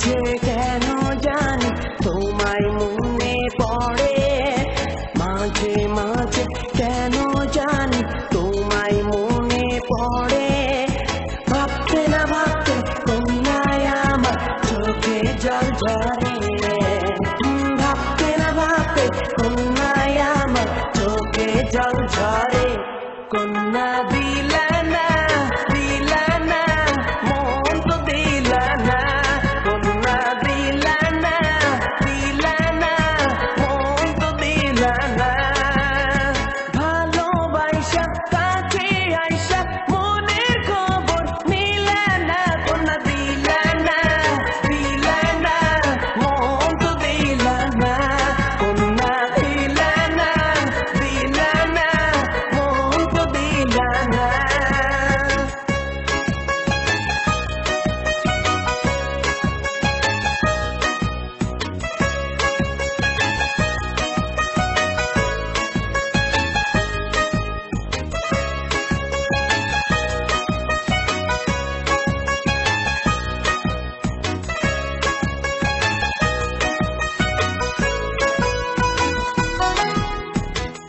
মাঝে কেন জানি তোমায় মনে পড়ে, মাঝে মাঝে কেন জানি তোমায় মনে পড়ে। ভাবতে না ভাবতে কন্যায় আমার চোখে জল ঝরে, ভাবতে না ভাবতে কন্যায় আমার চোখে জল ঝরে। কন্যা দিলা না দিলা না মন তো দিলা না, কন্যা দিলা না দিলা না মন তো দিলা না। ভালোবাসা কাছে আইসা মনের খবর নিলা না, কন্যা দিলা না দিলা না মন তো দিলা না, কন্যা দিলা না দিলা না মন তো দিলা না।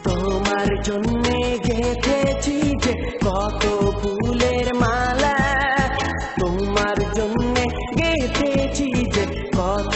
তোমার জন্যে গেঁথেছি যে কত ফুলের মালা, তোমার জন্যে গেঁথেছি যে কত